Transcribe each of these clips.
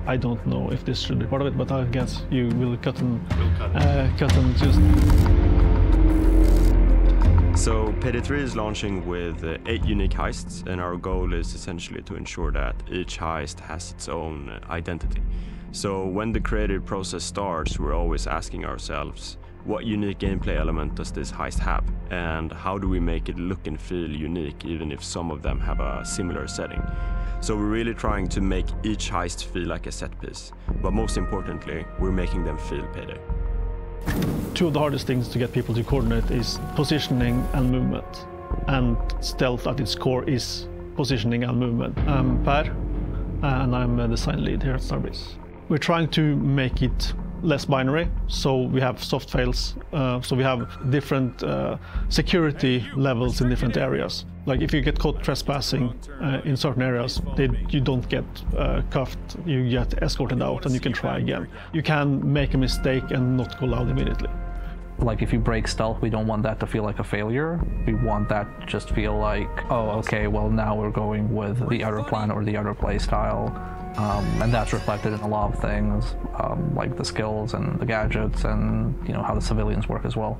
I don't know if this should be part of it, but I guess you will cut and choose. So Payday 3 is launching with 8 unique heists, and our goal is essentially to ensure that each heist has its own identity. So when the creative process starts, we're always asking ourselves, what unique gameplay element does this heist have? And how do we make it look and feel unique, even if some of them have a similar setting? So we're really trying to make each heist feel like a set piece. But most importantly, we're making them feel Payday. Two of the hardest things to get people to coordinate is positioning and movement. And stealth at its core is positioning and movement. I'm Per, and I'm a design lead here at Starbreeze. We're trying to make it less binary, so we have soft fails, so we have different security levels in different areas. Like if you get caught trespassing in certain areas, you don't get cuffed, you get escorted out and you can try again. You can make a mistake and not go loud immediately. Like if you break stealth, we don't want that to feel like a failure. We want that to just feel like, oh, okay, well now we're going with the other plan or the other play style. And that's reflected in a lot of things, like the skills and the gadgets and how the civilians work as well.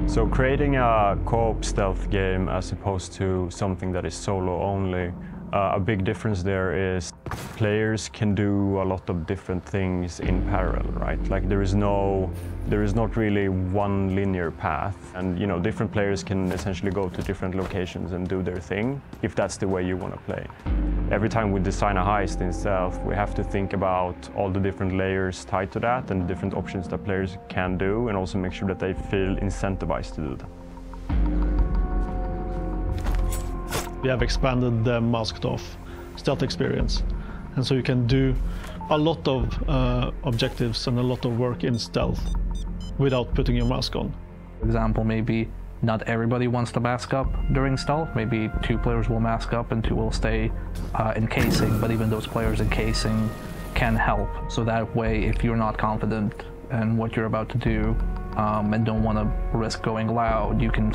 So creating a co-op stealth game as opposed to something that is solo only, a big difference there is players can do a lot of different things in parallel, right? Like there is not really one linear path, and different players can essentially go to different locations and do their thing if that's the way you want to play. Every time we design a heist in stealth, we have to think about all the different layers tied to that and different options that players can do, and also make sure that they feel incentivized to do that. We have expanded the masked off stealth experience, and so you can do a lot of objectives and a lot of work in stealth without putting your mask on. For example, maybe not everybody wants to mask up during stealth. Maybe 2 players will mask up and 2 will stay in casing, but even those players in casing can help. So that way, if you're not confident in what you're about to do and don't want to risk going loud, you can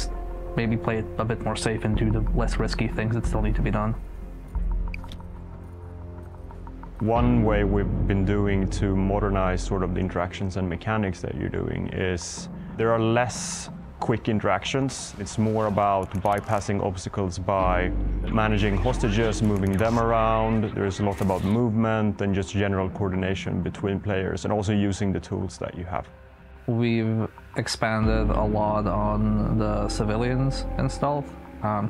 maybe play it a bit more safe and do the less risky things that still need to be done. One way we've been doing to modernize sort of the interactions and mechanics that you're doing is there are less quick interactions. It's more about bypassing obstacles by managing hostages, moving them around. There's a lot about movement and just general coordination between players, and also using the tools that you have. We've expanded a lot on the civilians in stealth.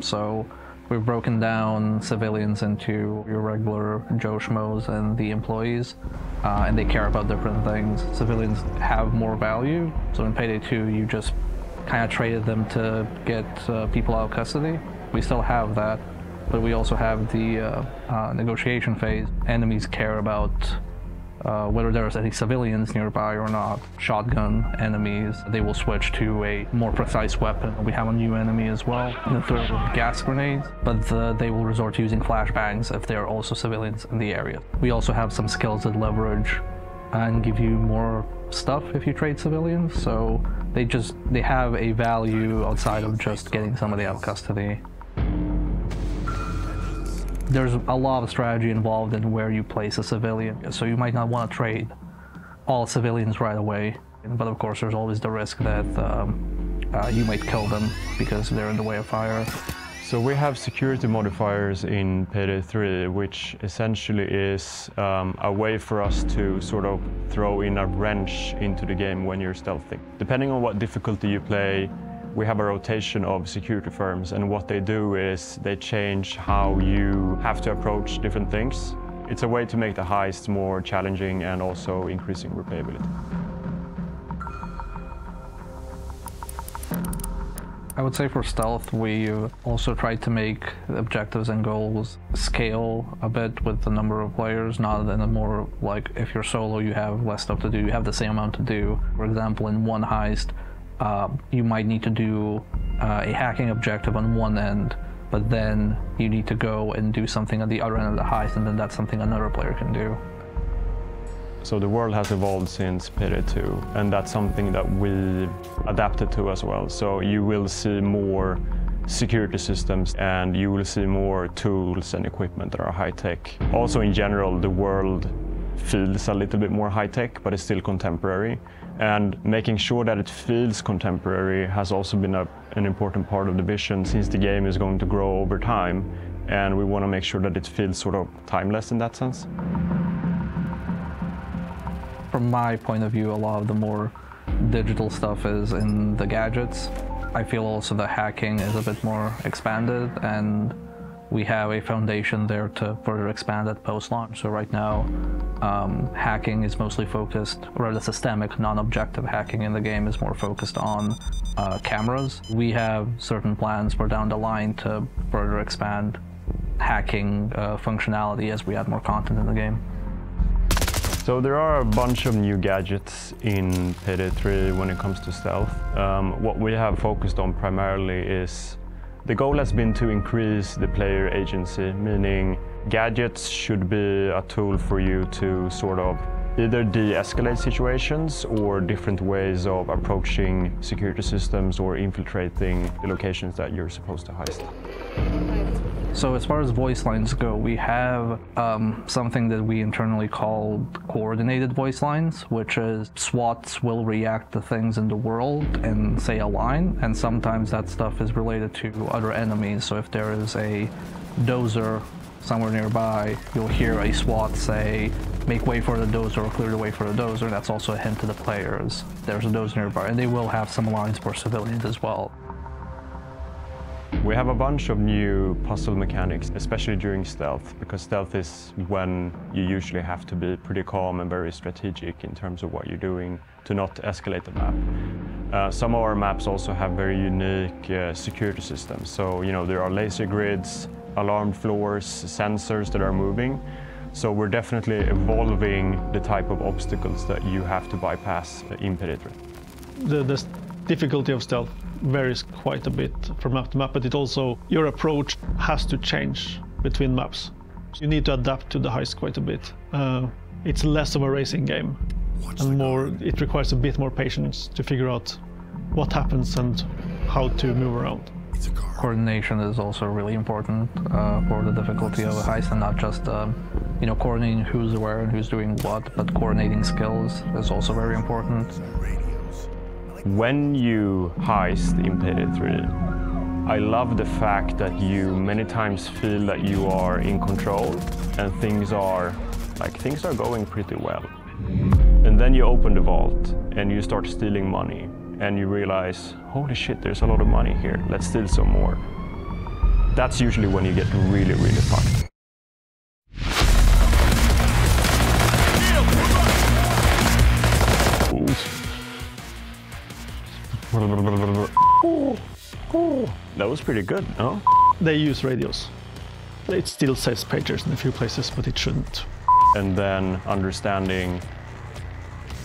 So we've broken down civilians into your regular Joe Schmoes and the employees, and they care about different things. Civilians have more value, so in Payday 2 you just kind of traded them to get people out of custody. We still have that, but we also have the negotiation phase. Enemies care about whether there's any civilians nearby or not. Shotgun enemies, they will switch to a more precise weapon. We have a new enemy as well, the third gas grenades, but they will resort to using flashbangs if they're also civilians in the area. We also have some skills that leverage and give you more stuff if you trade civilians, so they have a value outside of just getting somebody out of custody. There's a lot of strategy involved in where you place a civilian, so you might not want to trade all civilians right away, but of course there's always the risk that you might kill them because they're in the way of fire. So we have security modifiers in Payday 3, which essentially is a way for us to sort of throw in a wrench into the game when you're stealthing. Depending on what difficulty you play, we have a rotation of security firms, and what they do is they change how you have to approach different things. It's a way to make the heist more challenging and also increasing replayability. I would say for stealth, we've also tried to make objectives and goals scale a bit with the number of players, not in a more like if you're solo you have less stuff to do, you have the same amount to do. For example, in one heist, you might need to do a hacking objective on one end, but then you need to go and do something at the other end of the heist, and then that's something another player can do. So the world has evolved since Payday 2, and that's something that we've adapted to as well. So you will see more security systems, and you will see more tools and equipment that are high-tech. Also in general, the world feels a little bit more high-tech, but it's still contemporary. And making sure that it feels contemporary has also been an important part of the vision, since the game is going to grow over time, and we want to make sure that it feels sort of timeless in that sense. From my point of view, a lot of the more digital stuff is in the gadgets. I feel also the hacking is a bit more expanded, and we have a foundation there to further expand it post-launch. So right now, hacking is mostly focused, or the systemic, non-objective hacking in the game is more focused on cameras. We have certain plans for down the line to further expand hacking functionality as we add more content in the game. So there are a bunch of new gadgets in Payday 3 when it comes to stealth. What we have focused on primarily is the goal has been to increase the player agency, meaning gadgets should be a tool for you to sort of either de-escalate situations or different ways of approaching security systems or infiltrating the locations that you're supposed to heist. So as far as voice lines go, we have something that we internally call coordinated voice lines, which is SWATs will react to things in the world and say a line, and sometimes that stuff is related to other enemies. So if there is a dozer somewhere nearby, you'll hear a SWAT say, make way for the dozer or clear the way for the dozer. That's also a hint to the players. There's a dozer nearby, and they will have some lines for civilians as well. We have a bunch of new puzzle mechanics, especially during stealth, because stealth is when you usually have to be pretty calm and very strategic in terms of what you're doing to not escalate the map. Some of our maps also have very unique security systems. So, you know, there are laser grids, alarm floors, sensors that are moving. So we're definitely evolving the type of obstacles that you have to bypass in Payday 3. The difficulty of stealth varies quite a bit from map to map, but it also, your approach has to change between maps. You need to adapt to the heist quite a bit. It's less of a racing game, and more, it requires a bit more patience to figure out what happens and how to move around. Coordination is also really important for the difficulty of a heist, and not just you know, coordinating who's where and who's doing what, but coordinating skills is also very important. When you heist in Payday 3, I love the fact that you many times feel that you are in control and things are going pretty well. And then you open the vault and you start stealing money and you realize, holy shit, there's a lot of money here, let's steal some more. That's usually when you get really, really fucked. That was pretty good, no? They use radios. It still says pagers in a few places, but it shouldn't. And then understanding...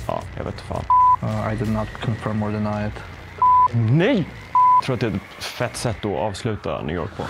Ja, jag vet fan. I did not confirm or deny it. Nej! Jag tror att det är ett fett sätt att avsluta New York på.